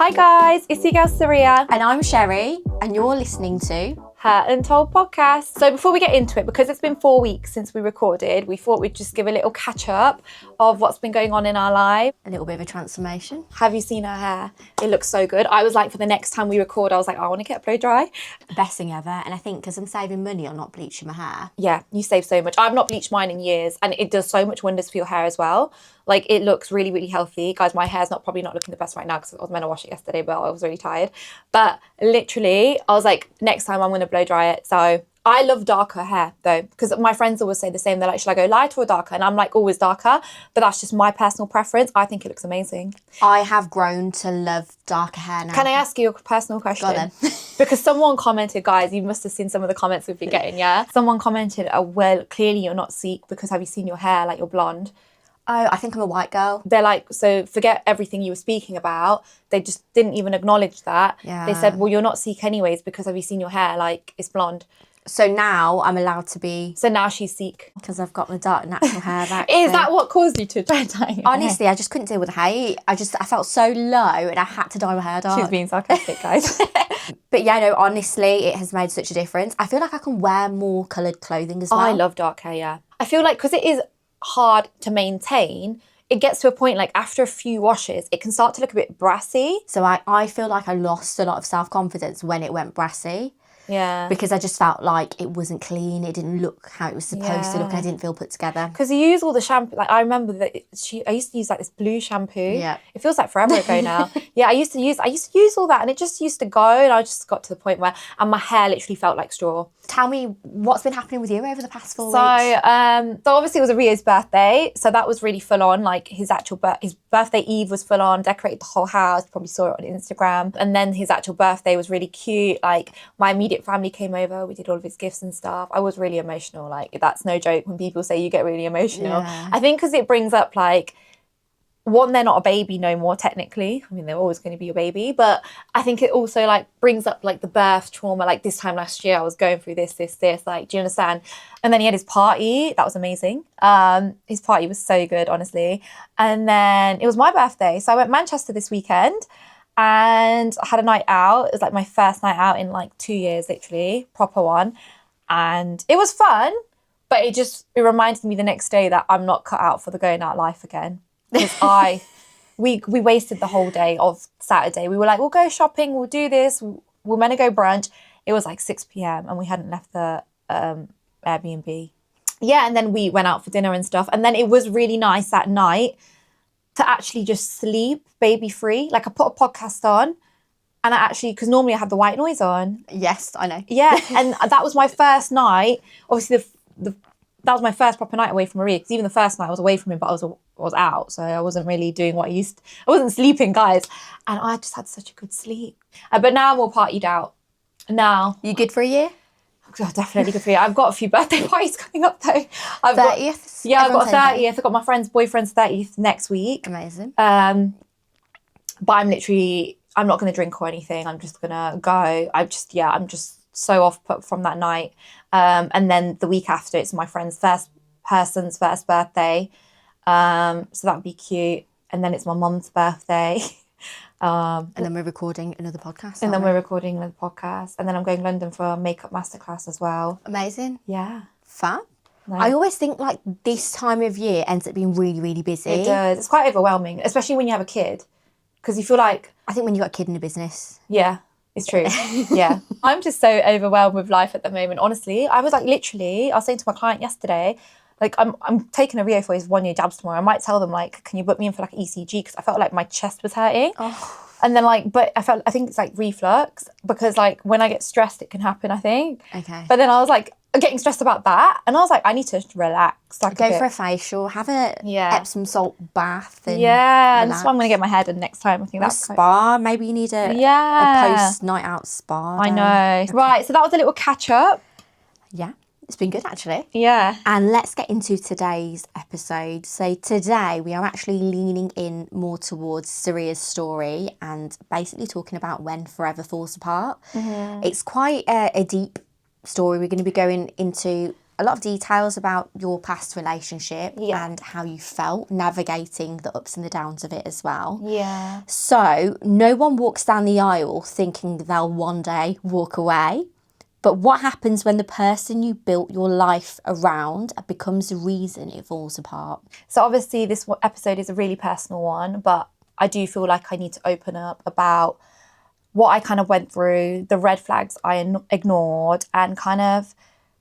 Hi guys, it's your girl Saria. And I'm Sherry, and you're listening to Her Untold podcast. So before we get into it, because it's been 4 weeks since we recorded, we thought we'd just give a little catch up of what's been going on in our life. a little bit of a transformation. Have you seen her hair? It looks so good. I was like, for the next time we record, I was like, I want to get blow dry. Best thing ever. And I think because I'm saving money on not bleaching my hair. Yeah, you save so much. I've not bleached mine in years, and it does so much wonders for your hair as well. Like, it looks really, really healthy. Guys, my hair's probably not looking the best right now because I was meant to wash it yesterday, but I was really tired. But literally, I was like, next time I'm going to blow dry it. So I love darker hair though, because my friends always say the same. They're like, should I go lighter or darker? And I'm like, always darker. But that's just my personal preference. I think it looks amazing. I have grown to love darker hair now. Can I ask you a personal question? Go on then. Because someone commented, guys, you must have seen some of the comments we've been getting, yeah? Someone commented, oh, well, clearly you're not Sikh because have you seen your hair? Like, you're blonde. Oh, I think I'm a white girl. They're like, so forget everything you were speaking about. They just didn't even acknowledge that. Yeah. They said, well, you're not Sikh anyways because have you seen your hair? Like, it's blonde. So now I'm allowed to be... So now she's Sikh. Because I've got my dark natural hair back. Is that what caused you to try dyeing your Honestly, I just couldn't deal with the hate. I felt so low and I had to dye my hair dark. She's being sarcastic, guys. But yeah, no, honestly, it has made such a difference. I feel like I can wear more coloured clothing as well. I love dark hair, yeah. I feel like because it is hard to maintain, it gets to a point like after a few washes, it can start to look a bit brassy. So I feel like I lost a lot of self-confidence when it went brassy. Yeah. Because I just felt like it wasn't clean. It didn't look how it was supposed to look. And I didn't feel put together. Because you use all the shampoo. Like I remember that I used to use like this blue shampoo. Yeah. It feels like forever ago now. Yeah, I used to use all that, and it just used to go, and I just got to the point where, and my hair literally felt like straw. Tell me what's been happening with you over the past 4 weeks. So obviously it was Rio's birthday, so that was really full on. Like his birthday eve was full on, decorated the whole house. Probably saw it on Instagram. And then his actual birthday was really cute. Like my immediate family came over. We did all of his gifts and stuff. I was really emotional. Like that's no joke when people say you get really emotional. Yeah. I think because it brings up like. One, they're not a baby no more, technically. I mean, they're always going to be your baby. But I think it also, like, brings up, like, the birth trauma. Like, this time last year, I was going through this. Like, do you understand? And then he had his party. That was amazing. His party was so good, honestly. And then it was my birthday. So I went to Manchester this weekend. And I had a night out. It was, like, my first night out in, like, 2 years, literally. Proper one. And it was fun. But it reminded me the next day that I'm not cut out for the going out life again. Because we wasted the whole day of Saturday. We were like, we'll go shopping, we'll do this, we're meant to go brunch. It was like 6 p.m. and we hadn't left the Airbnb. Yeah, and then we went out for dinner and stuff. And then it was really nice that night to actually just sleep baby free. Like I put a podcast on and I actually, because normally I have the white noise on. Yes, I know. Yeah, and that was my first night. Obviously, that was my first proper night away from Maria, because even the first night I was away from him, but I was out, so I wasn't really doing what I used to. I wasn't sleeping, guys, and I just had such a good sleep. But now I'm all partied out. Now. You good for a year? Oh, definitely good for you. I've got a few birthday parties coming up, though. 30th? I've got a 30th. I've got my friend's boyfriend's 30th next week. Amazing. But I'm not going to drink or anything. I'm just going to go. I'm just so off put from that night. And then the week after, it's my friend's first birthday. So that would be cute. And then it's my mum's birthday. And then we're recording another podcast. And then we're recording another podcast. And then I'm going to London for a makeup masterclass as well. Amazing. Yeah. Fab. No. I always think like this time of year ends up being really, really busy. It does. It's quite overwhelming, especially when you have a kid. Because you feel like... I think when you've got a kid in a business. Yeah. It's true. Yeah. I'm just so overwhelmed with life at the moment. Honestly, I was like literally, I was saying to my client yesterday, like I'm taking a Rio for his 1 year jabs tomorrow. I might tell them like, can you book me in for like ECG? Because I felt like my chest was hurting. Oh. And then like, but I think it's like reflux because like when I get stressed, it can happen, I think. Okay. But then I was like, getting stressed about that, and I was like, I need to relax. Like go for a facial, have a Epsom salt bath. And and that's why I'm going to get my hair done next time. I think that's spa. Maybe you need a post night out spa. I know. Okay. Right, so that was a little catch up. Yeah, it's been good actually. Yeah. And let's get into today's episode. So today we are actually leaning in more towards Saria's story and basically talking about when forever falls apart. Mm-hmm. It's quite a deep story. We're going to be going into a lot of details about your past relationship Yeah. and how you felt navigating the ups and the downs of it as well. Yeah. So no one walks down the aisle thinking they'll one day walk away. But what happens when the person you built your life around becomes the reason it falls apart? So obviously this episode is a really personal one, but I do feel like I need to open up about what I kind of went through, the red flags I ignored, and kind of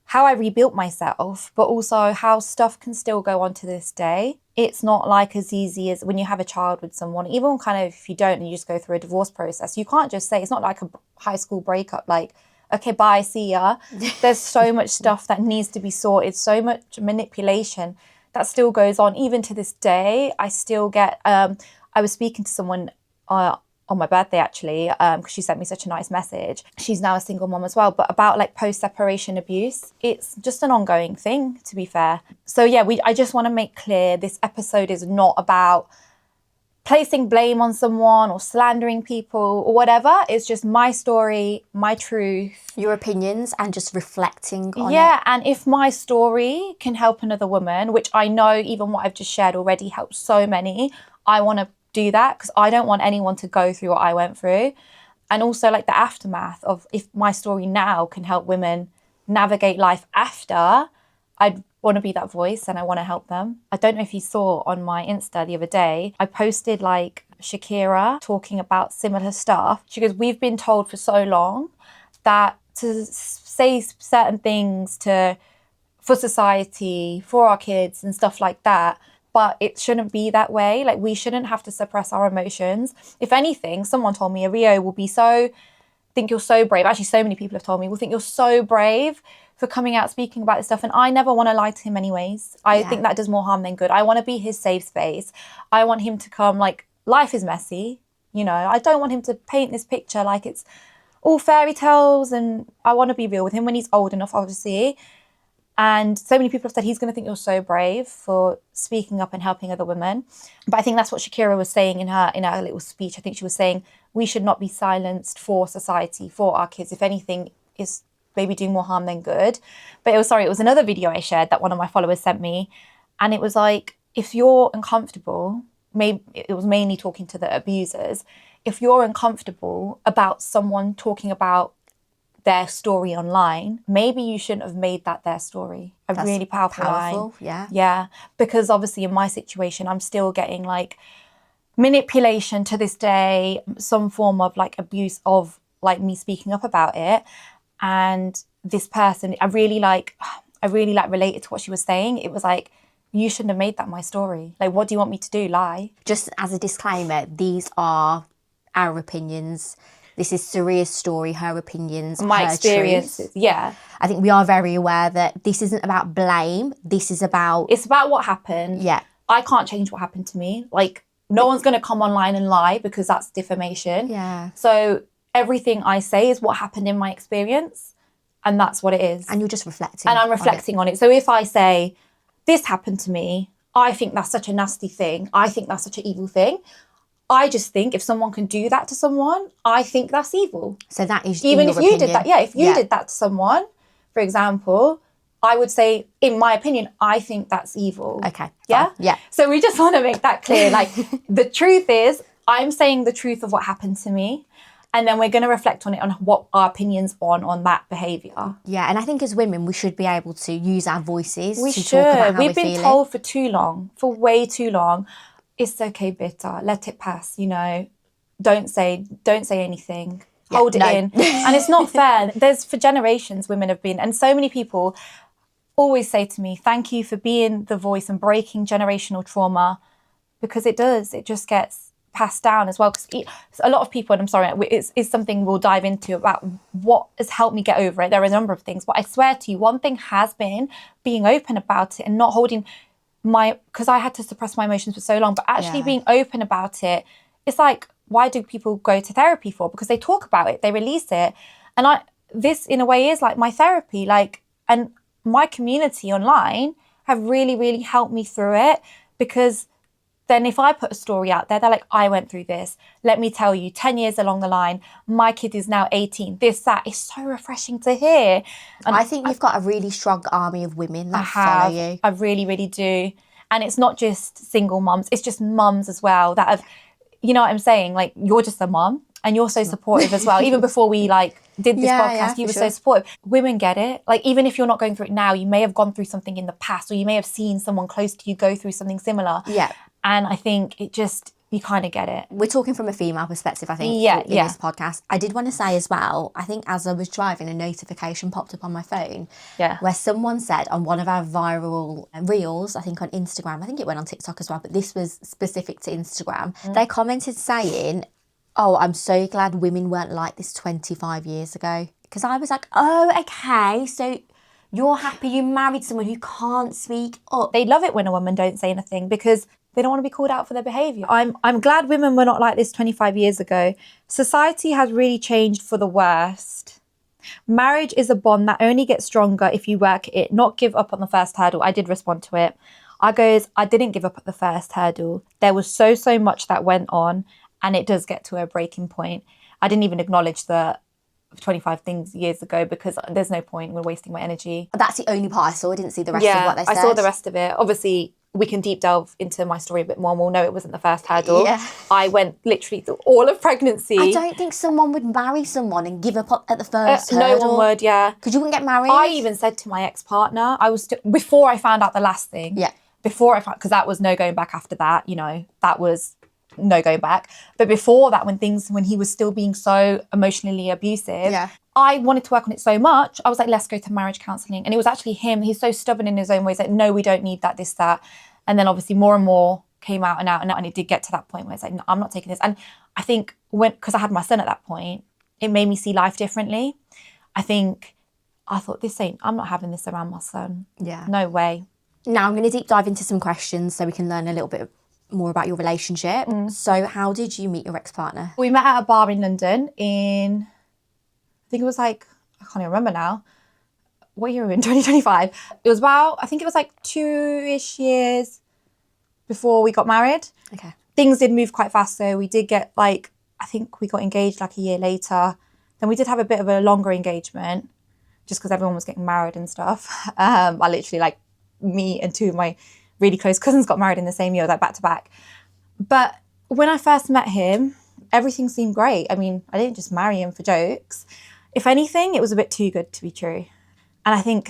how I rebuilt myself, but also how stuff can still go on to this day. It's not like as easy as when you have a child with someone, even kind of if you don't and you just go through a divorce process, you can't just say, it's not like a high school breakup, like, okay, bye, see ya. There's so much stuff that needs to be sorted, so much manipulation that still goes on. Even to this day, I still get, I was speaking to someone on my birthday actually, because she sent me such a nice message. She's now a single mom as well, but about like post-separation abuse. It's just an ongoing thing, to be fair. So yeah, I just want to make clear this episode is not about placing blame on someone or slandering people or whatever. It's just my story, my truth. Your opinions and just reflecting on it. Yeah, and if my story can help another woman, which I know even what I've just shared already helps so many, I want to do that because I don't want anyone to go through what I went through. And also like the aftermath of if my story now can help women navigate life after, I'd want to be that voice and I want to help them. I don't know if you saw on my Insta the other day, I posted like Shakira talking about similar stuff. She goes, we've been told for so long that to say certain things for society, for our kids and stuff like that, but it shouldn't be that way. Like we shouldn't have to suppress our emotions. If anything, someone told me Rio will be think you're so brave. Actually, so many people have told me, will think you're so brave for coming out speaking about this stuff. And I never want to lie to him anyways. I think that does more harm than good. I want to be his safe space. I want him to come, like, life is messy. You know, I don't want him to paint this picture like it's all fairy tales. And I want to be real with him when he's old enough, obviously. And so many people have said he's going to think you're so brave for speaking up and helping other women. But I think that's what Shakira was saying in her little speech. I think she was saying we should not be silenced for society, for our kids. If anything, is maybe doing more harm than good. But it was another video I shared that one of my followers sent me. And it was like, if you're uncomfortable, maybe it was mainly talking to the abusers. If you're uncomfortable about someone talking about their story online, maybe you shouldn't have made that their story. That's really powerful line. Yeah. Because obviously in my situation, I'm still getting like manipulation to this day, some form of like abuse of like me speaking up about it. And this person, I really related to what she was saying. It was like, you shouldn't have made that my story. Like, what do you want me to do? Lie? Just as a disclaimer, these are our opinions. This is Saria's story, her opinions, my her experiences. Truth. Yeah. I think we are very aware that this isn't about blame. This is about... It's about what happened. Yeah. I can't change what happened to me. Like, no one's going to come online and lie because that's defamation. Yeah. So everything I say is what happened in my experience. And that's what it is. And you're just reflecting. And I'm reflecting on it. So if I say, this happened to me, I think that's such a nasty thing. I think that's such an evil thing. I just think if someone can do that to someone, I think that's evil. So that is even if you opinion. did that. Yeah, if you did that to someone, for example, I would say, in my opinion, I think that's evil. Okay. Yeah? Fine. Yeah. So we just want to make that clear. Like, the truth is, I'm saying the truth of what happened to me. And then we're going to reflect on it, on what our opinions on that behaviour. Yeah, and I think as women, we should be able to use our voices we to should. talk about how We've been feeling. told for too long, for way too long, it's okay, bitter, let it pass, you know. Don't say anything. Yeah, Hold it in. And it's not fair. There's, for generations, women have been, and so many people always say to me, thank you for being the voice and breaking generational trauma, because it does. It just gets passed down as well. Because a lot of people, and I'm sorry, it's something we'll dive into about what has helped me get over it. There are a number of things, but I swear to you, one thing has been being open about it and not holding because I had to suppress my emotions for so long, but actually being open about it. It's like, why do people go to therapy for? Because they talk about it, they release it. And this in a way is like my therapy, like, and my community online have really, really helped me through it, because then if I put a story out there, they're like, I went through this. Let me tell you, 10 years along the line, my kid is now 18. This, that is so refreshing to hear. And I think you've got a really strong army of women that follow you. I really, really do. And it's not just single mums, it's just mums as well that have, you know what I'm saying? Like, you're just a mum and you're so supportive as well. Even before we like did this podcast, you were so supportive. Women get it. Like, even if you're not going through it now, you may have gone through something in the past, or you may have seen someone close to you go through something similar. Yeah. And I think you kind of get it. We're talking from a female perspective, I think, in this podcast. I did want to say as well, I think as I was driving, a notification popped up on my phone where someone said on one of our viral reels, I think on Instagram, I think it went on TikTok as well, but this was specific to Instagram. They commented saying, oh, I'm so glad women weren't like this 25 years ago. Because I was like, oh, okay, so you're happy you married someone who can't speak up. They love it when a woman don't say anything because they don't want to be called out for their behaviour. I'm glad women were not like this 25 years ago. Society has really changed for the worst. Marriage is a bond that only gets stronger if you work it, not give up on the first hurdle. I did respond to it. I didn't give up at the first hurdle. There was so much that went on, and it does get to a breaking point. I didn't even acknowledge the 25 things years ago because there's no point. We're wasting my energy. That's the only part I saw. I didn't see the rest of what they said. I saw the rest of it. Obviously, we can deep delve into my story a bit more and we'll know it wasn't the first hurdle. Yeah. I went literally through all of pregnancy. I don't think someone would marry someone and give up at the first hurdle. No one would, yeah. Because you wouldn't get married. I even said to my ex-partner, before I found out the last thing, because that was no going back after that, you know, that was no going back. But before that, when he was still being so emotionally abusive, I wanted to work on it so much. I was like, let's go to marriage counselling. And it was actually him. He's so stubborn in his own ways. Like, no, we don't need that, this, that. And then obviously more and more came out and it did get to that point where it's like, no, I'm not taking this. And I think because I had my son at that point, it made me see life differently. I thought, I'm not having this around my son. Yeah. No way. Now I'm going to deep dive into some questions so we can learn a little bit more about your relationship. So how did you meet your ex-partner? We met at a bar in London I think it was like, I can't even remember now. What year were we in? 2025. It was about, I think it was like 2-ish years before we got married. Okay. Things did move quite fast though. We did get I think we got engaged like a year later. Then we did have a bit of a longer engagement just because everyone was getting married and stuff. I literally me and 2 of my really close cousins got married in the same year, back to back. But when I first met him, everything seemed great. I mean, I didn't just marry him for jokes. If anything, it was a bit too good to be true. And I think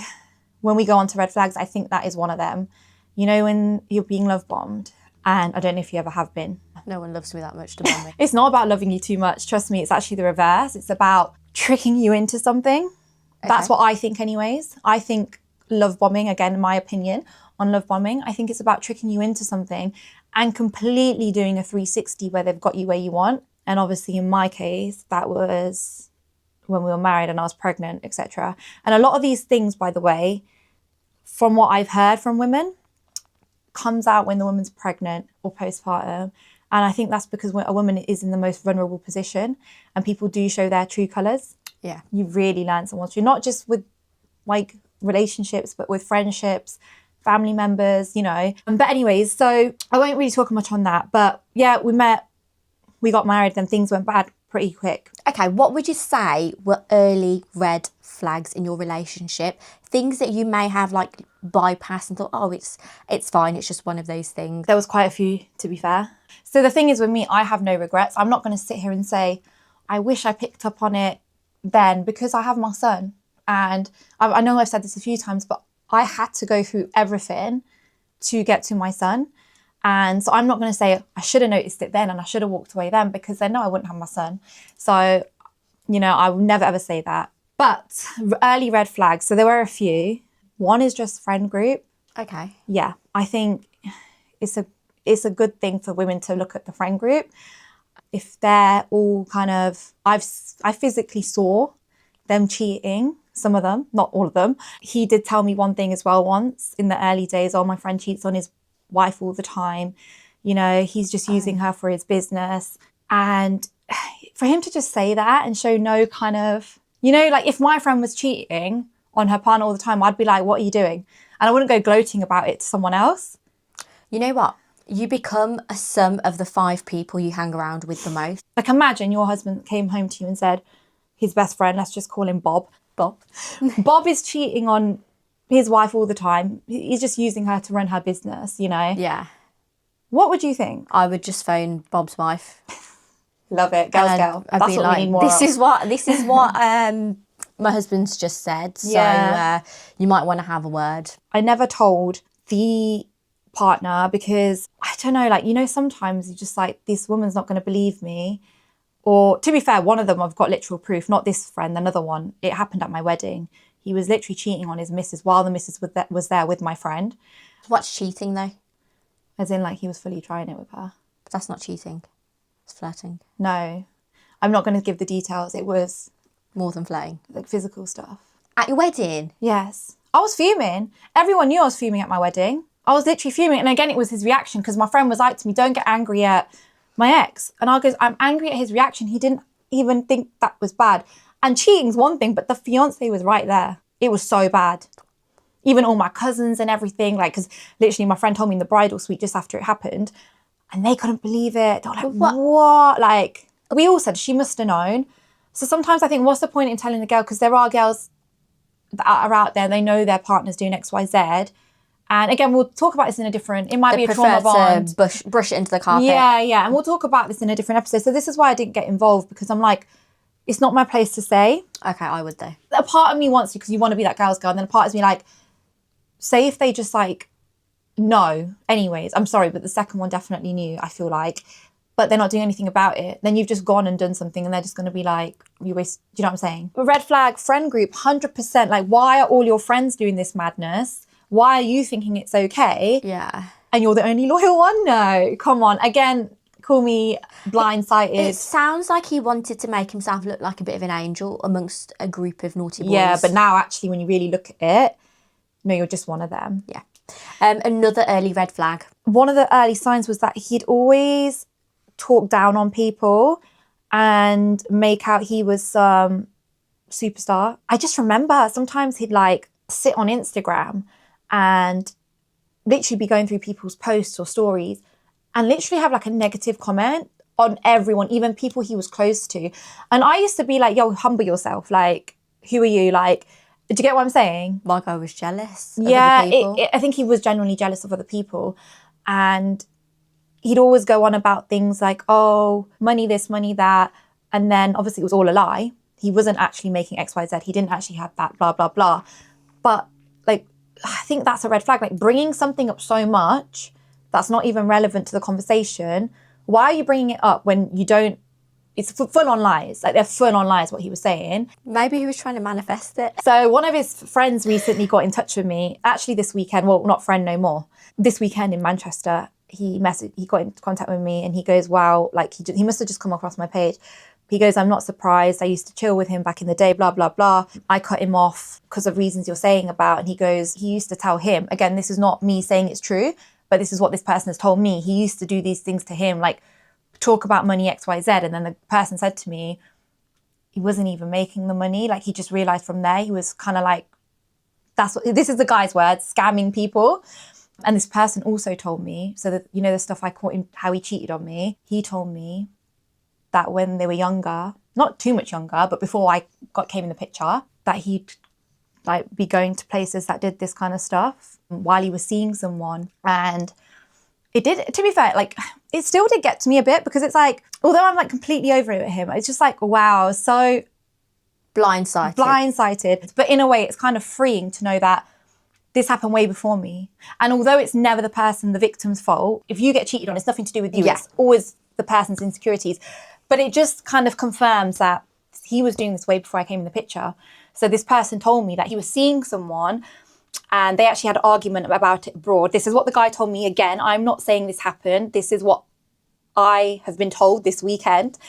when we go on to red flags, I think that is one of them. You know, when you're being love bombed, and I don't know if you ever have been. No one loves me that much to bomb me. It's not about loving you too much. Trust me, it's actually the reverse. It's about tricking you into something. Okay. That's what I think anyways. I think love bombing, again, in my opinion, on love bombing, I think it's about tricking you into something and completely doing a 360 where they've got you where you want. And obviously in my case, that was when we were married and I was pregnant, etc. And a lot of these things, by the way, from what I've heard from women, comes out when the woman's pregnant or postpartum. And I think that's because when a woman is in the most vulnerable position and people do show their true colours. Yeah. You really learn someone's true, not just with relationships, but with friendships, family members, you know. But anyways, so I won't really talk much on that. But yeah, we met, we got married, then things went bad pretty quick. Okay, what would you say were early red flags in your relationship? Things that you may have bypassed and thought, oh, it's fine, it's just one of those things. There was quite a few, to be fair. So the thing is with me, I have no regrets. I'm not going to sit here and say, I wish I picked up on it then, because I have my son. And I know I've said this a few times, but I had to go through everything to get to my son. And so I'm not going to say I should have noticed it then and I should have walked away then, because then I wouldn't have my son. So, you know, I would never ever say that. But early red flags, so there were a few. One is just friend group. Okay. Yeah, I think it's a good thing for women to look at the friend group. If they're all kind of, I physically saw them cheating, some of them, not all of them. He did tell me one thing as well once in the early days, oh, my friend cheats on his wife all the time. You know, he's just using her for his business. And for him to just say that and show no kind of, you know, if my friend was cheating on her partner all the time, I'd be like, what are you doing? And I wouldn't go gloating about it to someone else. You know what? You become a sum of the 5 people you hang around with the most. Like, imagine your husband came home to you and said, his best friend, let's just call him Bob. Bob is cheating on his wife all the time. He's just using her to run her business, you know? Yeah. What would you think? I would just phone Bob's wife. Love it. Girls, girl. I'd That's be what like, we need more this of. is what my husband's just said. So you might want to have a word. I never told the partner because, I don't know, like, you know, sometimes you're just like, this woman's not going to believe me. Or, to be fair, one of them I've got literal proof, not this friend, another one. It happened at my wedding. He was literally cheating on his missus while the missus was there with my friend. What's cheating, though? As in, like, he was fully trying it with her. But that's not cheating. It's flirting. No. I'm not going to give the details. It was... More than flirting. like, physical stuff. At your wedding? Yes. I was fuming. Everyone knew I was fuming at my wedding. I was literally fuming. And again, it was his reaction because my friend was like to me, don't get angry at my ex. And I goes, I'm angry at his reaction. He didn't even think that was bad. And cheating's one thing, but the fiance was right there. It was so bad. Even all my cousins and everything, like, because literally my friend told me in the bridal suite just after it happened, and they couldn't believe it. They were like, what? Like, we all said she must have known. So sometimes I think, what's the point in telling the girl? Because there are girls that are out there, they know their partner's doing X, Y, Z. And again, we'll talk about this in a different, it might be a trauma bond. Brush it into the carpet. Yeah. And we'll talk about this in a different episode. So this is why I didn't get involved, because I'm like, it's not my place to say. Okay, I would though. A part of me wants to, because you want to be that girl's girl. And then a part of me like, say if they just like, no, anyways, I'm sorry, but the second one definitely knew, I feel like, but they're not doing anything about it. Then you've just gone and done something and they're just going to be like, you waste, do you know what I'm saying? A red flag friend group, 100%. Like, why are all your friends doing this madness? Why are you thinking it's okay? Yeah. And you're the only loyal one? No, come on. Again, call me blindsided. It sounds like he wanted to make himself look like a bit of an angel amongst a group of naughty boys. Yeah, but now actually when you really look at it, no, you're just one of them. Yeah. Another early red flag. One of the early signs was that he'd always talk down on people and make out he was some superstar. I just remember sometimes he'd like sit on Instagram and literally be going through people's posts or stories and literally have like a negative comment on everyone, even people he was close to. And I used to be like, yo, humble yourself. Like, who are you? Like, do you get what I'm saying? Like I was jealous of yeah, other people. I think he was genuinely jealous of other people. And he'd always go on about things like, oh, money this, money that. And then obviously it was all a lie. He wasn't actually making X, Y, Z. He didn't actually have that, blah, blah, blah. But like, I think that's a red flag. Like bringing something up so much that's not even relevant to the conversation. Why are you bringing it up when you don't? It's full on lies. Like they're full on lies, what he was saying. Maybe he was trying to manifest it. So one of his friends recently got in touch with me, actually this weekend, well, not friend no more. This weekend in Manchester, he got in contact with me and he goes, wow, like he must have just come across my page. He goes, I'm not surprised. I used to chill with him back in the day, blah, blah, blah. I cut him off because of reasons you're saying about. And he goes, he used to tell him, again, this is not me saying it's true, but this is what this person has told me. He used to do these things to him, like talk about money, X, Y, Z. And then the person said to me, he wasn't even making the money. Like he just realized from there, he was kind of like, this is the guy's word, scamming people. And this person also told me, so that, you know, the stuff I caught him, how he cheated on me. He told me that when they were younger, not too much younger, but before I came in the picture, that he'd like be going to places that did this kind of stuff while he was seeing someone. And it did, to be fair, like it still did get to me a bit because it's like, although I'm like completely over it with him, it's just like, wow, so blindsided. But in a way, it's kind of freeing to know that this happened way before me. And although it's never the victim's fault, if you get cheated on, it's nothing to do with you. Yeah. It's always the person's insecurities. But it just kind of confirms that he was doing this way before I came in the picture. So this person told me that he was seeing someone and they actually had an argument about it abroad. This is what the guy told me. Again, I'm not saying this happened. This is what I have been told this weekend.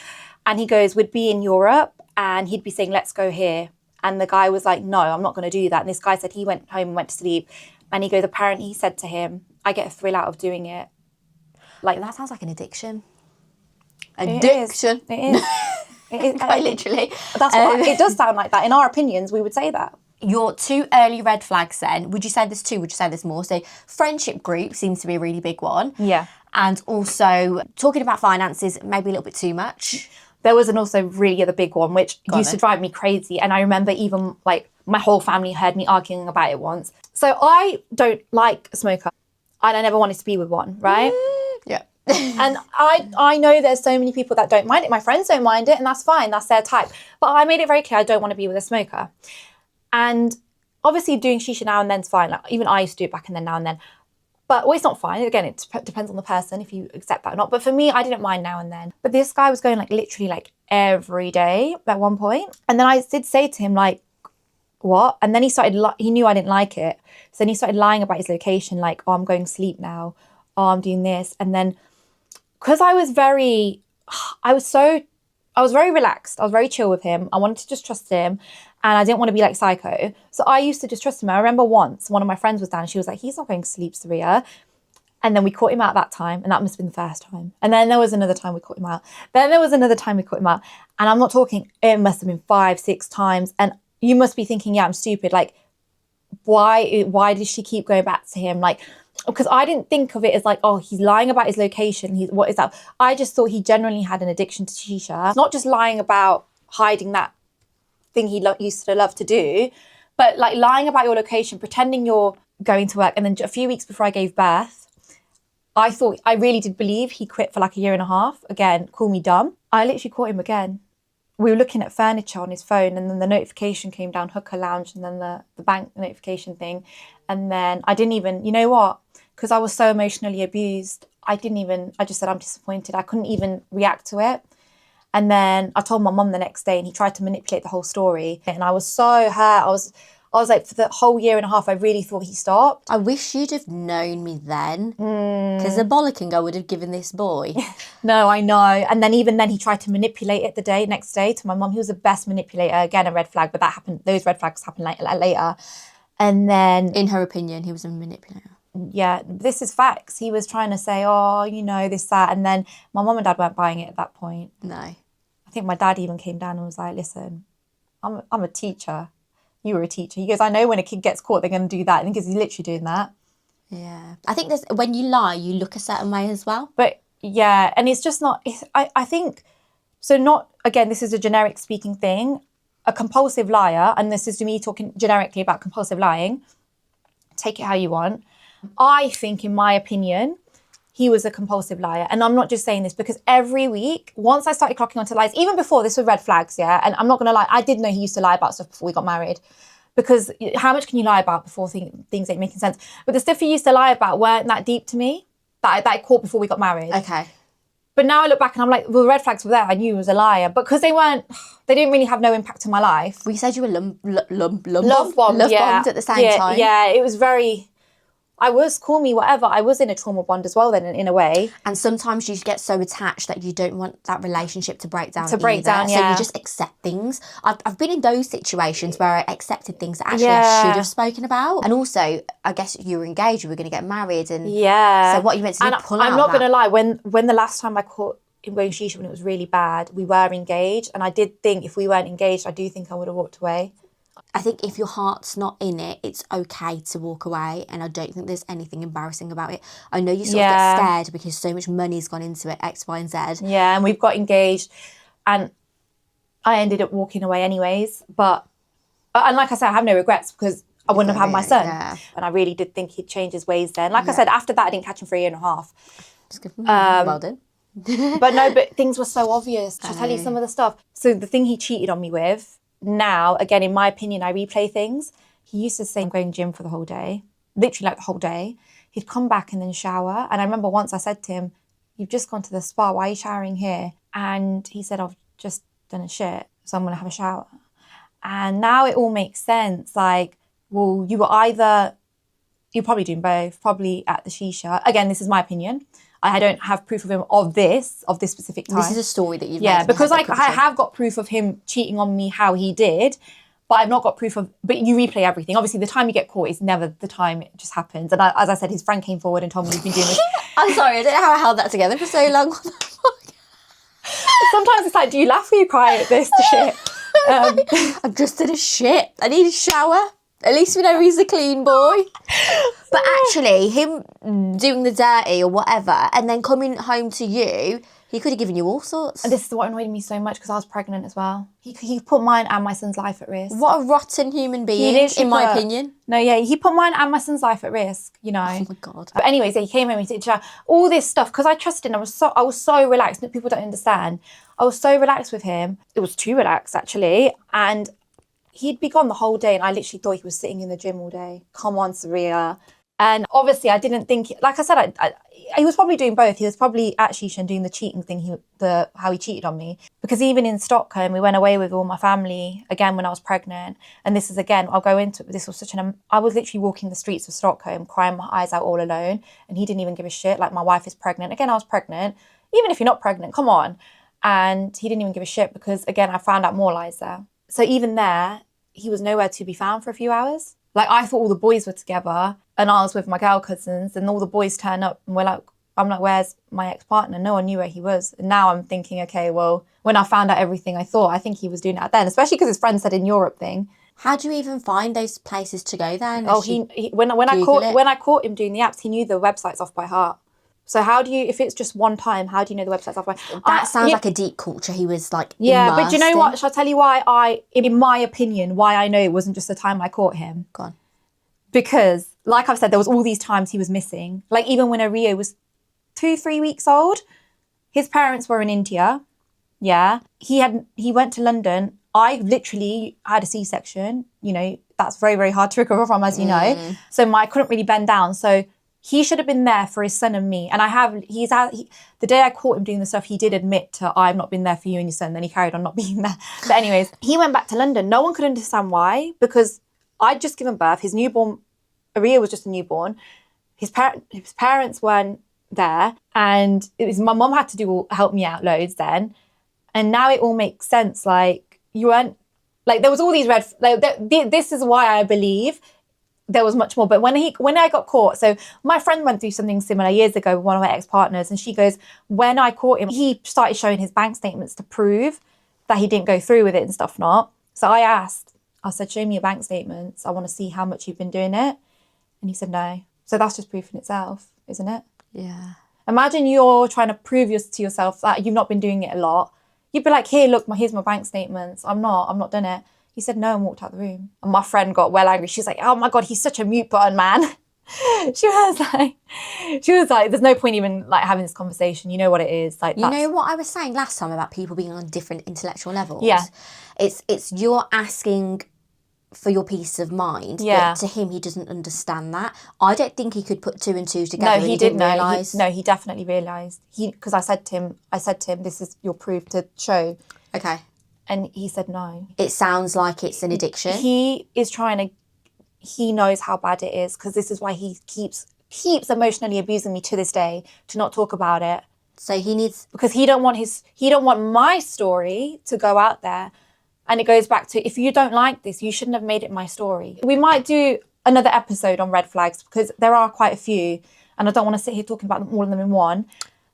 And he goes, we'd be in Europe and he'd be saying, let's go here. And the guy was like, no, I'm not going to do that. And this guy said he went home and went to sleep. And he goes, apparently he said to him, I get a thrill out of doing it. Like, that sounds like an addiction. Addiction. It is. It is. Quite literally. That's what it does sound like that. In our opinions, we would say that. Your 2 early red flags then, would you say there's 2? Would you say there's more? So friendship group seems to be a really big one. Yeah. And also talking about finances, maybe a little bit too much. There was also really the big one, which used to then. drive me crazy. And I remember even like my whole family heard me arguing about it once. So I don't like a smoker and I never wanted to be with one, right? Yeah. And I know there's so many people that don't mind it. My friends don't mind it and that's fine. That's their type. But I made it very clear I don't want to be with a smoker. And obviously doing shisha now and then is fine. Like, even I used to do it back and then now and then. But well, it's not fine. Again, it depends on the person if you accept that or not. But for me, I didn't mind now and then. But this guy was going like literally like every day at one point. And then I did say to him like, what? And then he started, he knew I didn't like it. So then he started lying about his location, like, oh, I'm going to sleep now. Oh, I'm doing this. And then, because I was very relaxed. I was very chill with him. I wanted to just trust him. And I didn't want to be like psycho. So I used to just trust him. I remember once one of my friends was down. She was like, he's not going to sleep, Saria. And then we caught him out that time. And that must have been the first time. And then there was another time we caught him out. Then there was another time we caught him out. And I'm not talking, it must have been 5, 6 times. And you must be thinking, yeah, I'm stupid. Like, why did she keep going back to him? Like, because I didn't think of it as like, oh, he's lying about his location. What is that? I just thought he generally had an addiction to shisha. It's not just lying about hiding that thing he used to love to do, but like lying about your location, pretending you're going to work. And then a few weeks before I gave birth, I really did believe he quit for like 1.5 years. Again, call me dumb. I literally caught him again. We were looking at furniture on his phone and then the notification came down, hooker lounge, and then the bank notification thing. And then I didn't even, you know what? Because I was so emotionally abused, I just said, I'm disappointed. I couldn't even react to it. And then I told my mum the next day and he tried to manipulate the whole story. And I was so hurt. I was like, for the whole 1.5 years, I really thought he stopped. I wish you'd have known me then. Because the bollocking I would have given this boy. No, I know. And then even then he tried to manipulate it next day to my mum. He was the best manipulator. Again, a red flag, but that happened. Those red flags happened later. And then... In her opinion, he was a manipulator. Yeah, this is facts. He was trying to say, oh, you know, this, that. And then my mum and dad weren't buying it at that point. No. I think my dad even came down and was like, listen, I'm a teacher. You were a teacher. He goes, I know when a kid gets caught, they're going to do that. I think he's literally doing that. Yeah. I think when you lie, you look a certain way as well. But yeah, and it's just not, I think, so not, again, this is a generic speaking thing. A compulsive liar, and this is me talking generically about compulsive lying, take it how you want. I think, in my opinion, he was a compulsive liar. And I'm not just saying this because every week, once I started clocking onto lies, even before this were red flags, yeah, and I'm not going to lie, I did know he used to lie about stuff before we got married. Because how much can you lie about before things ain't making sense? But the stuff he used to lie about weren't that deep to me, that I caught before we got married. Okay. But now I look back and I'm like, well, the red flags were there. I knew he was a liar. But because they didn't really have no impact on my life. Well, you said you were love bombed yeah, at the same time. Yeah, it was very... call me whatever. I was in a trauma bond as well then, in a way. And sometimes you get so attached that you don't want that relationship to break down. Yeah. So you just accept things. I've been in those situations where I accepted things that actually I should have spoken about. And also, I guess you were engaged, you were going to get married. And so what you meant to do, pull out. I'm not going to lie, when the last time I caught him going shisha when it was really bad, we were engaged. And I did think if we weren't engaged, I do think I would have walked away. I think if your heart's not in it, it's okay to walk away. And I don't think there's anything embarrassing about it. I know you sort of get scared because so much money's gone into it, X, Y, and Z. Yeah, and we've got engaged. And I ended up walking away anyways. But like I said, I have no regrets because I wouldn't have had my son. Yeah. And I really did think he'd change his ways then. Like I said, after that, I didn't catch him for 1.5 years. Well done. but things were so obvious. I'll tell you some of the stuff. So the thing he cheated on me with, now, again, in my opinion, I replay things. He used to say, I'm going gym for the whole day, literally like the whole day. He'd come back and then shower. And I remember once I said to him, you've just gone to the spa, why are you showering here? And he said, I've just done a shit, so I'm going to have a shower. And now it all makes sense. Like, well, you're probably doing both, probably at the shisha. Again, this is my opinion. I don't have proof of him of this specific time. This is a story that you've made. Yeah, because like I have got proof of him cheating on me, how he did, but I've not got proof of, but you replay everything. Obviously, the time you get caught is never the time it just happens. And as I said, his friend came forward and told me he's been doing this. I'm sorry, I don't know how I held that together for so long. Sometimes it's like, do you laugh or you cry at this shit? I've just did a shit. I need a shower. At least we know he's a clean boy. But actually, him doing the dirty or whatever and then coming home to you, he could have given you all sorts. And this is what annoyed me so much because I was pregnant as well. He put mine and my son's life at risk. What a rotten human being, in my opinion. No, yeah, he put mine and my son's life at risk, you know. Oh my God. But anyways, yeah, he came home, he said, all this stuff, because I trusted him. I was so relaxed. People don't understand. I was so relaxed with him. It was too relaxed, actually. And he'd be gone the whole day, and I literally thought he was sitting in the gym all day. Come on, Saria. And obviously, I didn't think, like I said, he was probably doing both. He was probably actually doing the cheating thing, how he cheated on me. Because even in Stockholm, we went away with all my family, again, when I was pregnant. And this is, again, I'll go into it, this was I was literally walking the streets of Stockholm, crying my eyes out all alone. And he didn't even give a shit. Like, my wife is pregnant. Again, I was pregnant. Even if you're not pregnant, come on. And he didn't even give a shit because, again, I found out more lies there. So even there, he was nowhere to be found for a few hours. Like, I thought all the boys were together and I was with my girl cousins and all the boys turn up and I'm like, where's my ex-partner? No one knew where he was. And now I'm thinking, okay, well, when I found out everything I think he was doing it then, especially because his friend said in Europe thing. How do you even find those places to go then? Oh, when I caught him doing the apps, he knew the websites off by heart. So how do you, if it's just one time, how do you know the website's off by heart? That sounds like a deep culture he was like yeah, but do you know what? Shall I tell you why in my opinion, why I know it wasn't just the time I caught him? Go on. Because, like I've said, there was all these times he was missing. Like, even when Rio was 2-3 weeks old, his parents were in India. Yeah. He went to London. I literally had a C-section. You know, that's very, very hard to recover from, as you know. So I couldn't really bend down. So he should have been there for his son and me. And the day I caught him doing the stuff, he did admit to, I've not been there for you and your son. Then he carried on not being there. But anyways, he went back to London. No one could understand why, because I'd just given birth. His newborn, Aria was just a newborn. His parents weren't there. And it was, my mum had to help me out loads then. And now it all makes sense. Like, you weren't, like, there was all these this is why I believe there was much more. But when I got caught, so my friend went through something similar years ago with one of my ex-partners, and she goes, when I caught him, he started showing his bank statements to prove that he didn't go through with it and stuff not. So I said, show me your bank statements. I want to see how much you've been doing it. And he said, no. So that's just proof in itself, isn't it? Yeah. Imagine you're trying to prove to yourself that you've not been doing it a lot. You'd be like, here, look, here's my bank statements. I'm not done it. He said no and walked out the room. And my friend got well angry. She's like, oh my God, he's such a mute button, man. She was like, there's no point even like having this conversation. You know what it is. Like, you know what I was saying last time about people being on different intellectual levels? Yeah. It's you're asking for your peace of mind. Yeah. But to him, he doesn't understand that. I don't think he could put two and two together. No, he didn't realise. He definitely realised. Because I said to him, this is your proof to show. Okay. And he said no. It sounds like it's an addiction. He knows how bad it is, because this is why he keeps emotionally abusing me to this day, to not talk about it. So he needs, because he don't want my story to go out there. And it goes back to, if you don't like this, you shouldn't have made it my story. We might do another episode on red flags, because there are quite a few, and I don't want to sit here talking about all of them in one.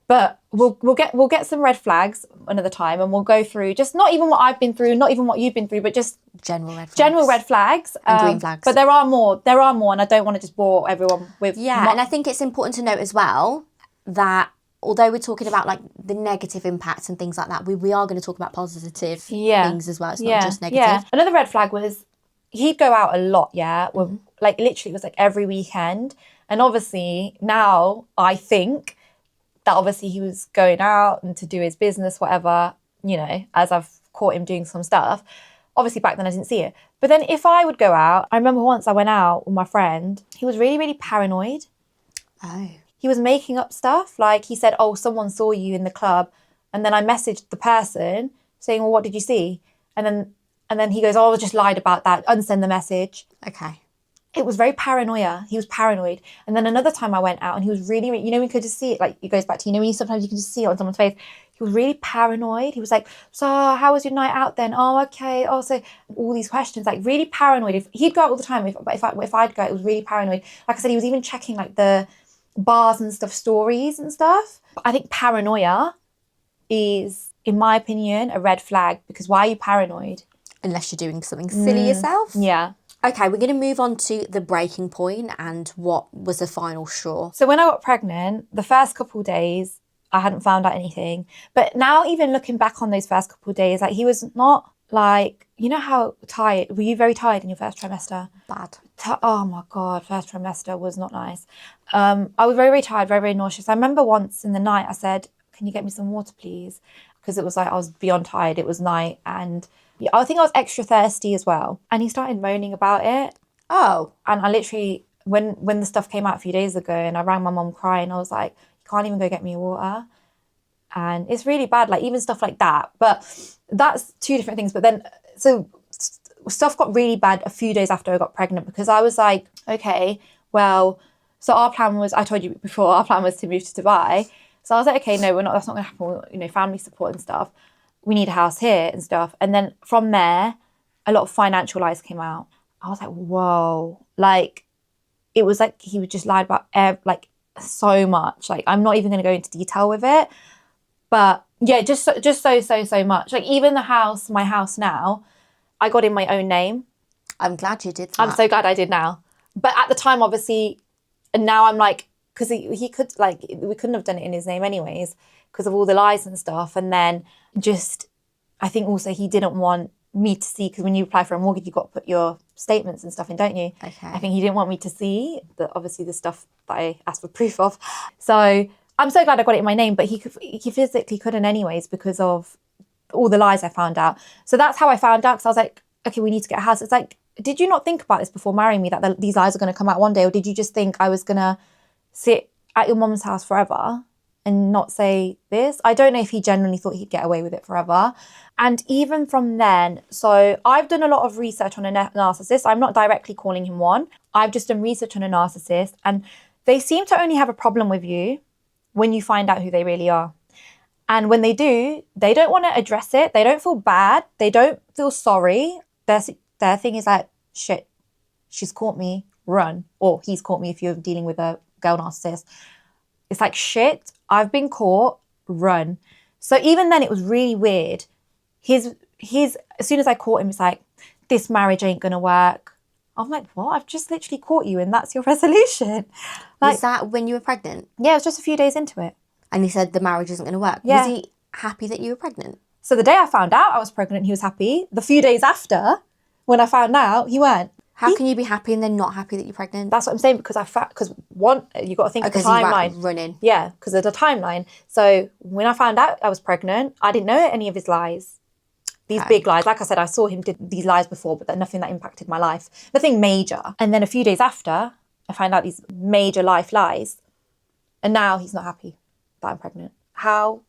But we'll get some red flags another time, and we'll go through just not even what I've been through, not even what you've been through, but just general red flags and green flags. But there are more, and I don't want to just bore everyone with. Yeah, and I think it's important to note as well that although we're talking about like the negative impacts and things like that, we are going to talk about positive things as well. It's not just negative. Yeah. Another red flag was he'd go out a lot. Yeah, like literally it was like every weekend, and obviously now I think that obviously he was going out and to do his business, whatever, you know, as I've caught him doing some stuff. Obviously back then I didn't see it. But then if I would go out, I remember once I went out with my friend, he was really, really paranoid. Oh. He was making up stuff. Like he said, oh, someone saw you in the club. And then I messaged the person saying, well, what did you see? And then he goes, oh, I just lied about that. Unsend the message. Okay. It was very paranoia. He was paranoid. And then another time I went out and he was really, you know, we could just see it. Like it goes back to, you know, when sometimes you can just see it on someone's face. He was really paranoid. He was like, so how was your night out then? Oh, okay. Oh, so all these questions, like really paranoid. If he'd go out all the time, if I'd go, it was really paranoid. Like I said, he was even checking like the bars and stuff, stories and stuff. I think paranoia is, in my opinion, a red flag, because why are you paranoid? Unless you're doing something silly yourself. Yeah. Okay, we're going to move on to the breaking point and what was the final straw. So when I got pregnant, the first couple of days, I hadn't found out anything. But now even looking back on those first couple of days, like he was not like, you know how tired, were you very tired in your first trimester? Bad. Oh my God, first trimester was not nice. I was very, very tired, very, very nauseous. I remember once in the night I said, can you get me some water, please? Because it was like I was beyond tired. It was night and I think I was extra thirsty as well. And he started moaning about it. Oh. And I literally, when the stuff came out a few days ago and I rang my mum crying, I was like, you can't even go get me water. And it's really bad, like even stuff like that. But that's two different things. But then, so stuff got really bad a few days after I got pregnant because I was like, okay, well, so our plan was, I told you before, our plan was to move to Dubai. So I was like, okay, no, that's not going to happen. You know, family support and stuff. We need a house here and stuff. And then from there, a lot of financial lies came out. I was like, whoa, like it was like he would just lie about like so much. Like I'm not even going to go into detail with it, but yeah, just so much. Like even the house, my house now, I got in my own name. I'm glad you did that. I'm so glad I did now. But at the time, obviously, and now I'm like, because he could like we couldn't have done it in his name anyways because of all the lies and stuff. And then just, I think also he didn't want me to see, because when you apply for a mortgage, you've got to put your statements and stuff in, don't you? Okay. I think he didn't want me to see obviously the stuff that I asked for proof of. So I'm so glad I got it in my name, but he physically couldn't anyways because of all the lies I found out. So that's how I found out, because I was like, okay, we need to get a house. It's like, did you not think about this before marrying me, that these lies are going to come out one day? Or did you just think I was going to sit at your mum's house forever and not say this? I don't know if he genuinely thought he'd get away with it forever. And even from then, so I've done a lot of research on a narcissist. I'm not directly calling him one. I've just done research on a narcissist, and they seem to only have a problem with you when you find out who they really are. And when they do, they don't want to address it. They don't feel bad. They don't feel sorry. Their thing is like, shit, she's caught me, run. Or he's caught me if you're dealing with a girl narcissist. It's like, shit, I've been caught, run. So even then it was really weird. His as soon as I caught him, it's like, this marriage ain't gonna work. I'm like, what? I've just literally caught you and that's your resolution. Like, was that when you were pregnant? Yeah, it was just a few days into it. And he said the marriage isn't going to work. Yeah. Was he happy that you were pregnant? So the day I found out I was pregnant, he was happy. The few days after, when I found out, he weren't. How can you be happy and then not happy that you're pregnant? That's what I'm saying, because one, you got to think of the timeline. Running. Yeah, because of the timeline. So when I found out I was pregnant, I didn't know any of his lies. These big lies. Like I said, I saw him did these lies before, but nothing that impacted my life. Nothing major. And then a few days after, I found out these major life lies. And now he's not happy that I'm pregnant. How?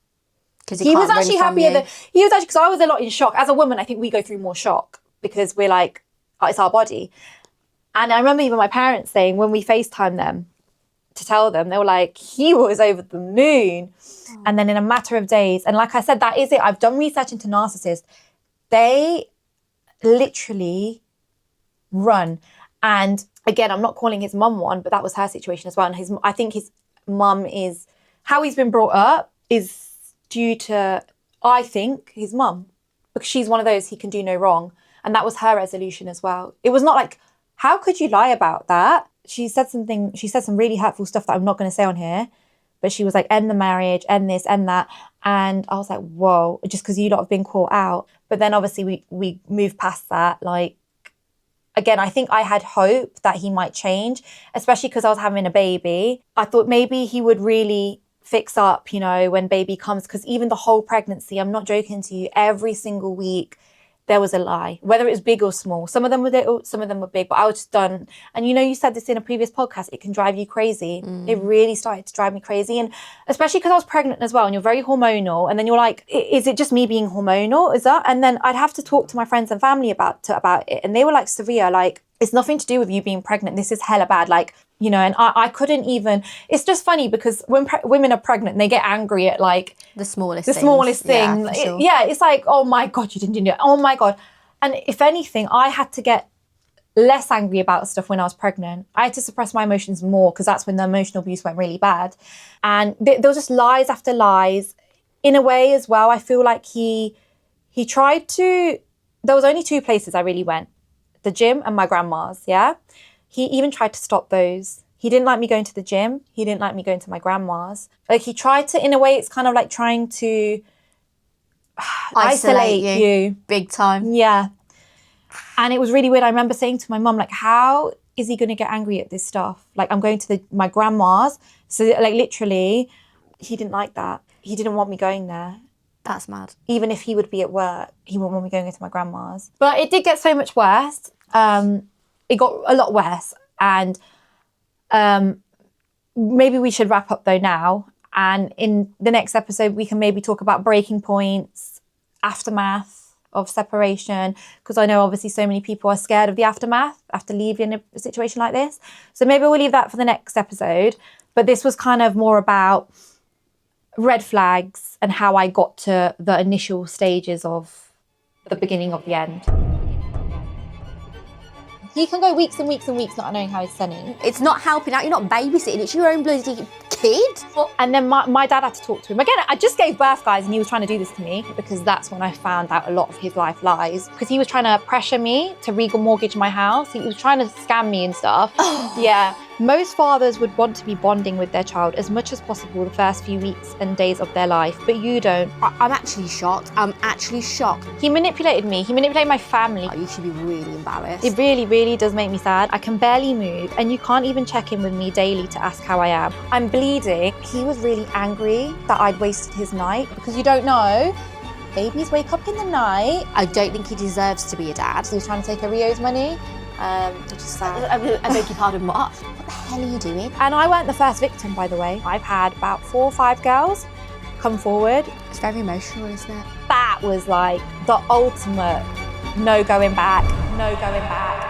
Because he was actually happier he was actually, because I was a lot in shock. As a woman, I think we go through more shock because we're like, oh, it's our body. And I remember even my parents saying, when we FaceTime them to tell them, they were like, he was over the moon. Oh. And then in a matter of days, and like I said, that is it. I've done research into narcissists. They literally run. And again, I'm not calling his mum one, but that was her situation as well. And I think his mum is, how he's been brought up is due to, I think, his mum, because she's one of those, he can do no wrong. And that was her resolution as well. It was not like, how could you lie about that? She said some really hurtful stuff that I'm not going to say on here, but she was like, end the marriage, end this, end that. And I was like, whoa, just because you lot have been caught out. But then obviously we moved past that. Like, again, I think I had hope that he might change, especially because I was having a baby. I thought maybe he would really fix up, when baby comes, because even the whole pregnancy, I'm not joking to you, every single week there was a lie, whether it was big or small. Some of them were little, some of them were big, but I was just done. And you said this in a previous podcast, it can drive you crazy. It really started to drive me crazy. And especially because I was pregnant as well, and you're very hormonal, and then you're like, is it just me being hormonal? Is that? And then I'd have to talk to my friends and family about it. And they were like, Saria, like, it's nothing to do with you being pregnant. This is hella bad. Like, and I couldn't even, it's just funny because when women are pregnant, they get angry at like the smallest thing. Yeah, sure. It's like, oh my God, you didn't do it. Oh my God. And if anything, I had to get less angry about stuff when I was pregnant. I had to suppress my emotions more because that's when the emotional abuse went really bad. And there was just lies after lies. In a way as well, I feel like he tried to, there was only two places I really went the gym and my grandma's, yeah? He even tried to stop those. He didn't like me going to the gym. He didn't like me going to my grandma's. Like, he tried to, in a way, it's kind of like trying to isolate you. Big time. Yeah. And it was really weird. I remember saying to my mum, like, how is he going to get angry at this stuff? Like, I'm going to my grandma's. So, like, literally, he didn't like that. He didn't want me going there. That's mad. Even if he would be at work, he wouldn't want me going into my grandma's. But it did get so much worse. It got a lot worse. And maybe we should wrap up though now. And in the next episode, we can maybe talk about breaking points, aftermath of separation. Because I know obviously so many people are scared of the aftermath after leaving a situation like this. So maybe we'll leave that for the next episode. But this was kind of more about red flags and how I got to the initial stages of the beginning of the end. He can go weeks and weeks and weeks not knowing how he's sending. It's not helping out. You're not babysitting. It's your own bloody kid. And then my dad had to talk to him. Again, I just gave birth, guys, and he was trying to do this to me because that's when I found out a lot of his life lies. Because he was trying to pressure me to remortgage my house. He was trying to scam me and stuff. Yeah. Most fathers would want to be bonding with their child as much as possible the first few weeks and days of their life, but you don't. I'm actually shocked. I'm actually shocked. He manipulated me. He manipulated my family. Oh, you should be really embarrassed. It really, really does make me sad. I can barely move, and you can't even check in with me daily to ask how I am. I'm bleeding. He was really angry that I'd wasted his night, because you don't know, babies wake up in the night. I don't think he deserves to be a dad. He was trying to take Rio's money, which is sad. I beg your pardon, what? What the hell are you doing? And I weren't the first victim, by the way. I've had about 4 or 5 girls come forward. It's very emotional, isn't it? That was like the ultimate no going back, no going back.